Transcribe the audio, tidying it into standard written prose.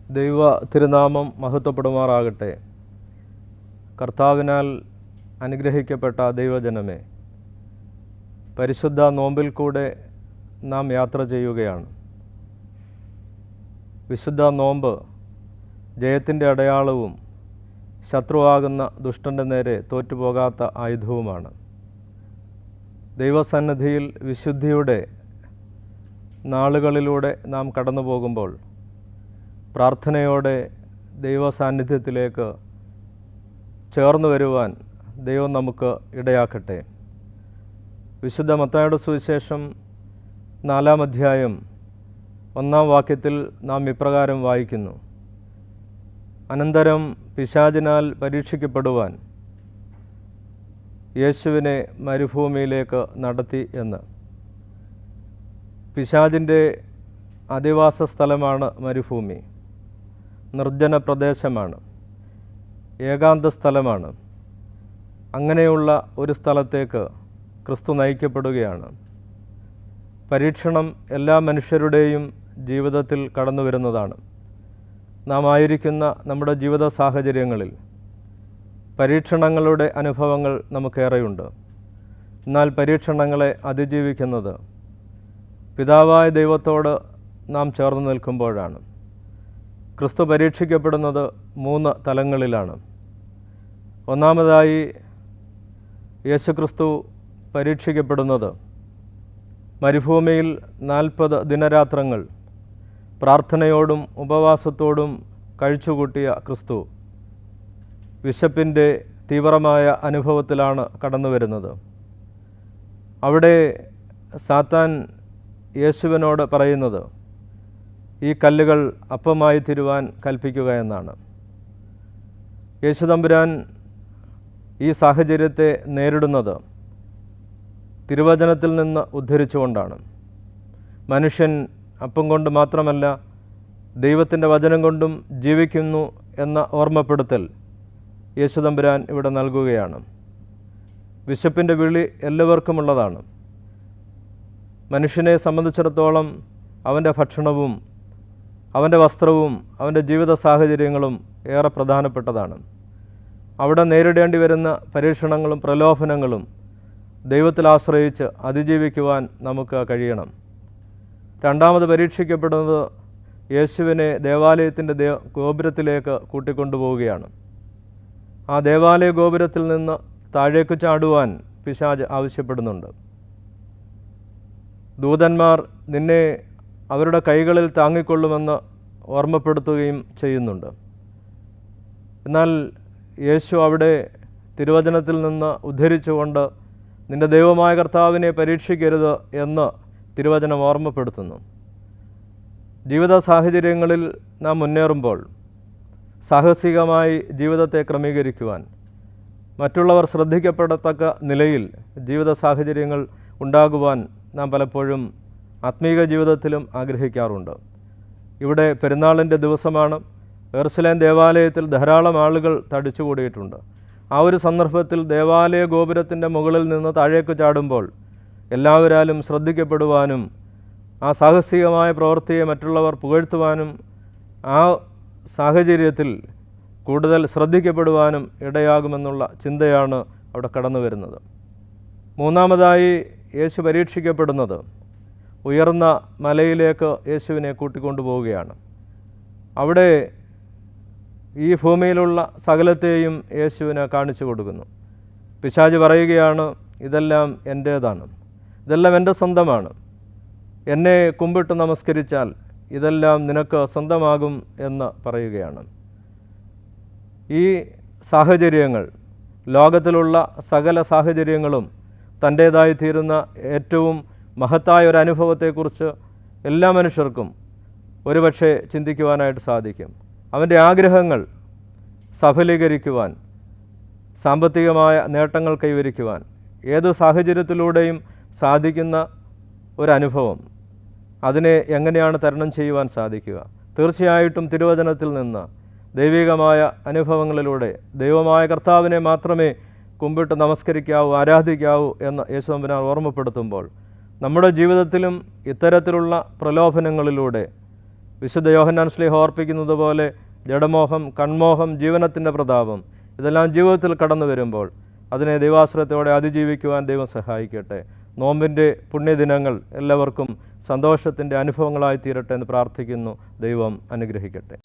ദൈവ തിരുനാമം മഹത്വപ്പെടുമാറാകട്ടെ. കർത്താവിനാൽ അനുഗ്രഹിക്കപ്പെട്ട ദൈവജനമേ, പരിശുദ്ധ നോമ്പിൽ കൂടെ നാം യാത്ര ചെയ്യുകയാണ്. വിശുദ്ധ നോമ്പ് ജയത്തിൻ്റെ അടയാളവും ശത്രുവാകുന്ന ദുഷ്ടൻ്റെ നേരെ തോറ്റുപോകാത്ത ആയുധവുമാണ്. ദൈവസന്നിധിയിൽ വിശുദ്ധിയുടെ നാളുകളിലൂടെ നാം കടന്നു പോകുമ്പോൾ പ്രാർത്ഥനയോടെ ദൈവസാന്നിധ്യത്തിലേക്ക് ചേർന്ന് വരുവാൻ ദൈവം നമുക്ക് ഇടയാക്കട്ടെ. വിശുദ്ധ മത്തായിയുടെ സുവിശേഷം 4-ാം അധ്യായം 1-ാം വാക്യത്തിൽ നാം ഇപ്രകാരം വായിക്കുന്നു: അനന്തരം പിശാചിനാൽ പരീക്ഷിക്കപ്പെടുവാൻ യേശുവിനെ മരുഭൂമിയിലേക്ക് നടത്തി എന്ന്. പിശാചിൻ്റെ അധിവാസ സ്ഥലമാണ് മരുഭൂമി. നിർജ്ജന പ്രദേശമാണ്, ഏകാന്ത സ്ഥലമാണ്. അങ്ങനെയുള്ള ഒരു സ്ഥലത്തേക്ക് ക്രിസ്തു നയിക്കപ്പെടുകയാണ്. പരീക്ഷണം എല്ലാ മനുഷ്യരുടെയും ജീവിതത്തിൽ കടന്നു വരുന്നതാണ്. നാം ആയിരിക്കുന്ന നമ്മുടെ ജീവിത സാഹചര്യങ്ങളിൽ പരീക്ഷണങ്ങളുടെ അനുഭവങ്ങൾ നമുക്കേറെയുണ്ട്. എന്നാൽ പരീക്ഷണങ്ങളെ അതിജീവിക്കുന്നത് പിതാവായ ദൈവത്തോട് നാം ചേർന്ന് നിൽക്കുമ്പോഴാണ്. ക്രിസ്തു പരീക്ഷിക്കപ്പെടുന്നത് 3 തലങ്ങളിലാണ്. ഒന്നാമതായി യേശുക്രിസ്തു പരീക്ഷിക്കപ്പെടുന്നത് മരുഭൂമിയിൽ 40 ദിനരാത്രങ്ങൾ പ്രാർത്ഥനയോടും ഉപവാസത്തോടും കഴിച്ചുകൂട്ടിയ ക്രിസ്തു വിശപ്പിൻ്റെ തീവ്രമായ അനുഭവത്തിലാണ് കടന്നു വരുന്നത്. അവിടെ സാത്താൻ യേശുവിനോട് പറയുന്നത് ഈ കല്ലുകൾ അപ്പമായി തീരുവാൻ കൽപ്പിക്കുക എന്നാണ്. യേശുതമ്പുരാൻ ഈ സാഹചര്യത്തെ നേരിടുന്നത് തിരുവചനത്തിൽ നിന്ന് ഉദ്ധരിച്ചുകൊണ്ടാണ്. മനുഷ്യൻ അപ്പം കൊണ്ട് മാത്രമല്ല ദൈവത്തിൻ്റെ വചനം കൊണ്ടും ജീവിക്കുന്നു എന്ന ഓർമ്മപ്പെടുത്തൽ യേശുതമ്പുരാൻ ഇവിടെ നൽകുകയാണ്. വിശപ്പിൻ്റെ വിളി എല്ലാവർക്കുമുള്ളതാണ്. മനുഷ്യനെ സംബന്ധിച്ചിടത്തോളം അവൻ്റെ ഭക്ഷണവും അവൻ്റെ വസ്ത്രവും അവൻ്റെ ജീവിത സാഹചര്യങ്ങളും ഏറെ പ്രധാനപ്പെട്ടതാണ്. അവിടെ നേരിടേണ്ടി വരുന്ന പരീക്ഷണങ്ങളും പ്രലോഭനങ്ങളും ദൈവത്തിൽ ആശ്രയിച്ച് അതിജീവിക്കുവാൻ നമുക്ക് കഴിയണം. രണ്ടാമത് പരീക്ഷിക്കപ്പെടുന്നത് യേശുവിനെ ദേവാലയത്തിൻ്റെ ഗോപുരത്തിലേക്ക് കൂട്ടിക്കൊണ്ടുപോവുകയാണ്. ആ ദേവാലയ ഗോപുരത്തിൽ നിന്ന് താഴേക്ക് ചാടുവാൻ പിശാച് ആവശ്യപ്പെടുന്നുണ്ട്. ദൂതന്മാർ നിന്നെ അവരുടെ കൈകളിൽ താങ്ങിക്കൊള്ളുമെന്ന് ഓർമ്മപ്പെടുത്തുകയും ചെയ്യുന്നുണ്ട്. എന്നാൽ യേശു അവിടെ തിരുവചനത്തിൽ നിന്ന് ഉദ്ധരിച്ചുകൊണ്ട് നിന്റെ ദൈവമായ കർത്താവിനെ പരീക്ഷിക്കരുത് എന്ന് തിരുവചനം ഓർമ്മപ്പെടുത്തുന്നു. ജീവിത സാഹചര്യങ്ങളിൽ നാം മുന്നേറുമ്പോൾ സാഹസികമായി ജീവിതത്തെ ക്രമീകരിക്കുവാൻ, മറ്റുള്ളവർ ശ്രദ്ധിക്കപ്പെടത്തക്ക നിലയിൽ ജീവിത സാഹചര്യങ്ങൾ ഉണ്ടാകുവാൻ നാം പലപ്പോഴും ആത്മീക ജീവിതത്തിലും ആഗ്രഹിക്കാറുണ്ട്. ഇവിടെ പെരുന്നാളിൻ്റെ ദിവസമാണ്. യെരുശലേം ദേവാലയത്തിൽ ധാരാളം ആളുകൾ തടിച്ചുകൂടിയിട്ടുണ്ട്. ആ ഒരു സന്ദർഭത്തിൽ ദേവാലയ ഗോപുരത്തിൻ്റെ മുകളിൽ നിന്ന് താഴേക്ക് ചാടുമ്പോൾ എല്ലാവരാലും ശ്രദ്ധിക്കപ്പെടുവാനും ആ സാഹസികമായ പ്രവൃത്തിയെ മറ്റുള്ളവർ പുകഴ്ത്തുവാനും ആ സാഹചര്യത്തിൽ കൂടുതൽ ശ്രദ്ധിക്കപ്പെടുവാനും ഇടയാകുമെന്നുള്ള ചിന്തയാണ് അവിടെ കടന്നു വരുന്നത്. മൂന്നാമതായി യേശു പരീക്ഷിക്കപ്പെടുന്നത് ഉയർന്ന മലയിലേക്ക് യേശുവിനെ കൂട്ടിക്കൊണ്ടുപോവുകയാണ്. അവിടെ ഈ ഭൂമിയിലുള്ള സകലത്തെയും യേശുവിനെ കാണിച്ചു കൊടുക്കുന്നു. പിശാച് പറയുകയാണ്, ഇതെല്ലാം എൻ്റേതാണ്, ഇതെല്ലാം എൻ്റെ സ്വന്തമാണ്, എന്നെ കുമ്പിട്ട് നമസ്കരിച്ചാൽ ഇതെല്ലാം നിനക്ക് സ്വന്തമാകും എന്ന് പറയുകയാണ്. ഈ സാഹചര്യങ്ങൾ, ലോകത്തിലുള്ള സകല സാഹചര്യങ്ങളും തൻ്റേതായി തീരുന്ന ഏറ്റവും മഹത്തായ ഒരു അനുഭവത്തെക്കുറിച്ച് എല്ലാ മനുഷ്യർക്കും ഒരുപക്ഷെ ചിന്തിക്കുവാനായിട്ട് സാധിക്കും. അവൻ്റെ ആഗ്രഹങ്ങൾ സഫലീകരിക്കുവാൻ, സാമ്പത്തികമായ നേട്ടങ്ങൾ കൈവരിക്കുവാൻ ഏത് സാഹചര്യത്തിലൂടെയും സാധിക്കുന്ന ഒരനുഭവം, അതിനെ എങ്ങനെയാണ് തരണം ചെയ്യുവാൻ സാധിക്കുക? തീർച്ചയായിട്ടും തിരുവചനത്തിൽ നിന്ന് ദൈവികമായ അനുഭവങ്ങളിലൂടെ ദൈവമായ കർത്താവിനെ മാത്രമേ കുമ്പിട്ട് നമസ്കരിക്കാവൂ, ആരാധിക്കാവൂ എന്ന് യേശുതമ്പുരാൻ ഓർമ്മപ്പെടുത്തുമ്പോൾ നമ്മുടെ ജീവിതത്തിലും ഇത്തരത്തിലുള്ള പ്രലോഭനങ്ങളിലൂടെ വിശുദ്ധ യോഹന്നാൻ ശ്ലീഹ ഓർപ്പിക്കുന്നത് പോലെ ജഡമോഹം, കൺമോഹം, ജീവനത്തിൻ്റെ പ്രതാപം ഇതെല്ലാം ജീവിതത്തിൽ കടന്നു വരുമ്പോൾ അതിനെ ദൈവാശ്രയത്തോടെ അതിജീവിക്കുവാൻ ദൈവം സഹായിക്കട്ടെ. നോമ്പിൻ്റെ പുണ്യദിനങ്ങൾ എല്ലാവർക്കും സന്തോഷത്തിൻ്റെ അനുഭവങ്ങളായി തീരട്ടെ എന്ന് പ്രാർത്ഥിക്കുന്നു. ദൈവം അനുഗ്രഹിക്കട്ടെ.